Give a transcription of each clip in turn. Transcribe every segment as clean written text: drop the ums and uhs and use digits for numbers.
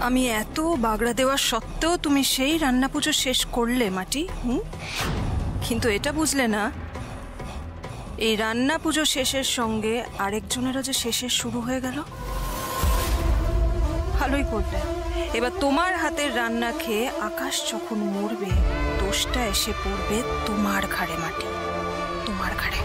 আমি এত বাগড়া দেওয়ার সত্ত্বেও তুমি সেই রান্না পুজো শেষ করলে মাটি। কিন্তু এটা বুঝলে না এই রান্না পুজো শেষের সঙ্গে আরেকজনেরও যে শেষের শুরু হয়ে গেল। ভালোই করলে। এবার তোমার হাতের রান্না খেয়ে আকাশ যখন মরবে দোষটা এসে পড়বে তোমার ঘাড়ে মাটি, তোমার ঘাড়ে।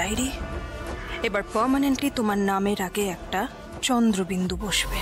লাইরি, এবার পার্মানেন্টলি তোমার নামের আগে একটা চন্দ্রবিন্দু বসবে।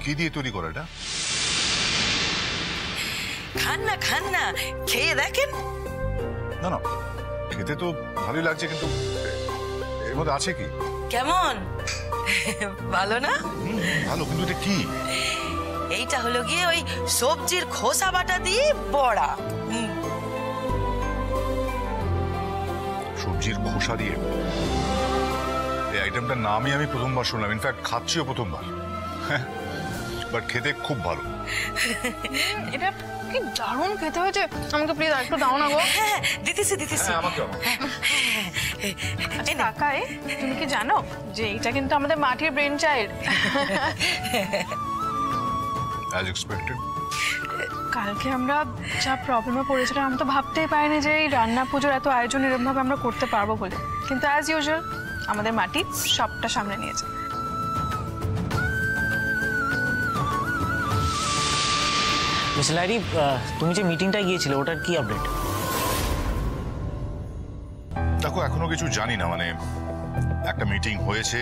কি দিয়ে তৈরি করা এটা? খান না খেয়ে দেখেন। না না, খেতে তো ভালোই লাগছে, কিন্তু এর মধ্যে আছে কি? কেমন ভালো না? ভালো, কিন্তু এটা কি? এইটা হলো গিয়ে ওই সবজির খোসা বাটা দিয়ে বড়া। সবজির খোসা দিয়ে? এই আইটেমটার নামই আমি প্রথমবার শুনলাম, ইনফ্যাক্ট খাচ্ছিও প্রথমবার। বাট খেতে খুব ভালো। এটা কি দারুণ খেতে হয়েছে। আমাকে প্লিজ একটু দাও না গো। দিতেছি। কাকাই, তুমি কি জানো যে এটা কিন্তু আমাদের মাটির ব্রেন চাইল্ড। As expected. কালকে আমরা যা প্রবলেমে পড়েছিলাম আমি তো ভাবতেই পারিনি যে এই রান্না পুজোর এত আয়োজন এরকমভাবে আমরা করতে পারবো বলে। কিন্তু অ্যাজ ইউজুয়াল আমাদের মাটি সবটা সামনে নিয়েছে। মিস লাইরি, তুমি যে মিটিংটা গিয়েছিলে ওটার কি আপডেট? দেখো, এখনো কিছু জানি না। মানে একটা মিটিং হয়েছে,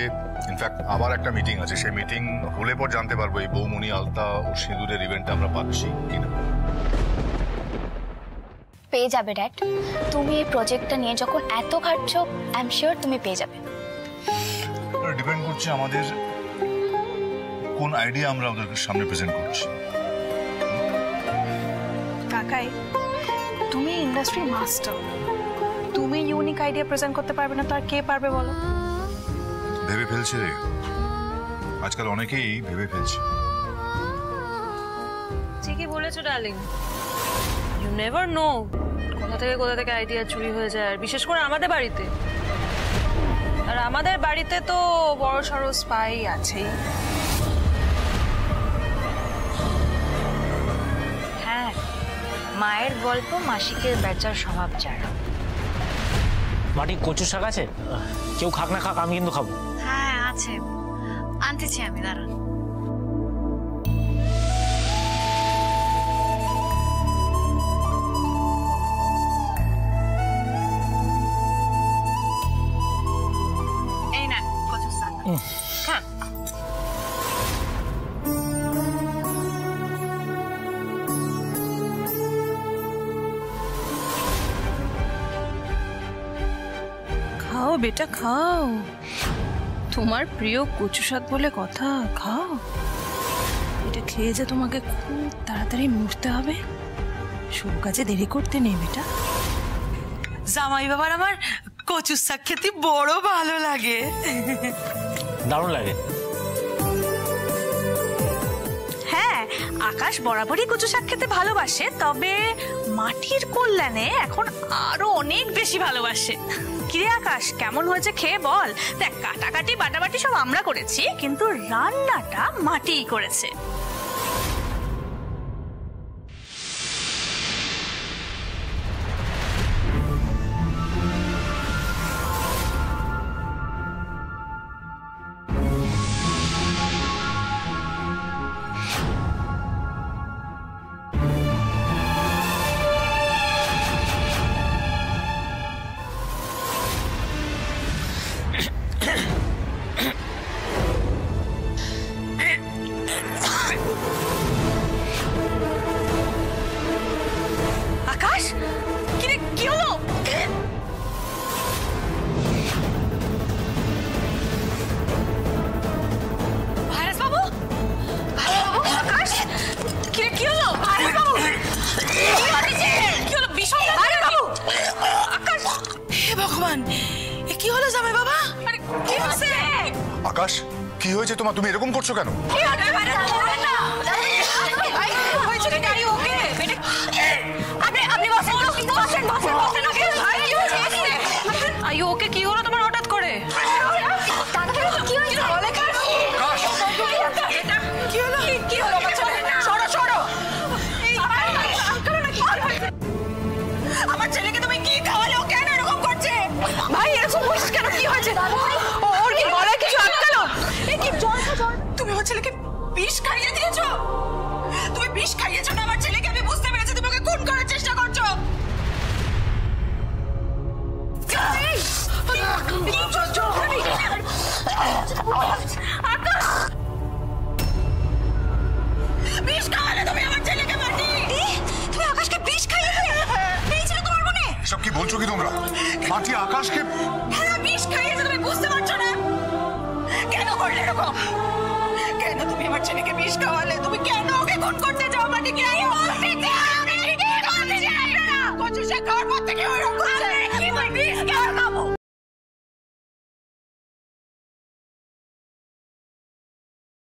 ইনফ্যাক্ট আবার একটা মিটিং আছে। সেই মিটিং হলে পর জানতে পারবো এই বৌমনি আলতা ও সিঁদুরের ইভেন্টটা আমরা পাচ্ছি কিনা। পেয়ে যাবে ড্যাড। তুমি এই প্রজেক্টটা নিয়ে যখন এত খাটছো, আই এম শিওর তুমি পেয়ে যাবে। ডিপেন্ড করছে আমাদের কোন আইডিয়া আমরা ওদের সামনে প্রেজেন্ট করছি। কাকাই, তুমি ইন্ডাস্ট্রি মাস্টার, তুমি ইউনিক আইডিয়া প্রেজেন্ট করতে পারবে না তো আর কে পারবে বলো? ভেবে ফেলছে রে, আজকাল অনেকেই ভেবে ফেলছে। ঠিকই বলেছো ডার্লিং, ইউ নেভার নো কোথা থেকে আইডিয়া চুরি হয়ে যায়, আর বিশেষ করে আমাদের বাড়িতে। আর আমাদের বাড়িতে তো বড় সড়ো স্পাই আছেই। হ্যাঁ, মায়ের গল্প মাসিকের বেচার স্বভাব যার। মাটি কচুর শাক আছে? কেউ খাক না খাক, আমি কিন্তু খাবো। হ্যাঁ আছে, আনতেছি আমি, দাঁড়ান। বেটা খাও, তোমার প্রিয় কচু শাক বলে কথা, খাও। এটা খেয়ে যে তোমাকে খুব তাড়াতাড়ি মরতে হবে, সব কাজে দেরি করতে নেই বেটা। জামাই বাবার আমার কচুর শাক খেতে বড় ভালো লাগে। দারুণ লাগে। হ্যাঁ, আকাশ বরাবরই কচু শাক খেতে ভালোবাসে, তবে মাটির কল্যাণে এখন আরো অনেক বেশি ভালোবাসে। কিরে আকাশ, কেমন হয়েছে খেয়ে বল। দেখ, কাটাকাটি বাটাবাটি সব আমরা করেছি, কিন্তু রান্নাটা মাটিই করেছে। আকাশ, কিরে কি হলো? ভাইরাস বাবু, আকাশ, কিরে কি হলো? ভাইরাস বাবু, কি হলো? ভীষণ ভাইরাস বাবু, আকাশ। হে ভগবান, এ কি হলো জামাই বাবা? আরে কি হচ্ছে? আকাশ, কি হয়েছে তোমার? তুমি এরকম করছো কেন? কি হচ্ছে? ভাইরাস বাবু, না ভাই, হয়েছে কি? গাড়ি ওকে? আপনি বসেন, বসেন, বসেন, বসেন। ওকে ভাই, কি হয়েছে? আইও, ওকে কি হলো তোমার হঠাৎ করে? কি হয়েছে? বলে কাজ কি হলো? কি হলো? সরো সরো। আমার ছেলেকে তুমি কি খাওয়ালে? ও কেন এরকম করছে? ভাই এরকম বলছিস কেন? কি হয়েছে? ওর কি গলায় কিছু আটকালো? এই কি জল? তুমি আমার ছেলেকে বিষ খাইয়ে দিয়েছো? তুমি বিষ খাইয়েছো না আমার ছেলেকে? আমি বুঝতে পেরেছি তুমি ওকে খুন করার চেষ্টা করছো। বিষ খাওয়ালে তুমি আমার ছেলেকে? মাটি, তুমি আকাশকে বিষ খাইয়ে দিলে? পেয়েছিল তোমার মনে? এসব কি বলছো কি তোমরা? মাটি আকাশকে হ্যাঁ, বিষ খাইয়েছে, তুমি বুঝতে পারছো না? কেন করলে এরকম? কেন তুমি আমার ছেলেকে বিষ খাওয়ালে? তুমি কেন ওকে খুন করতে চাও? মাটি কে কচু শাক খাওয়ার পর থেকে ওরকম করছে। বিষ খাওয়া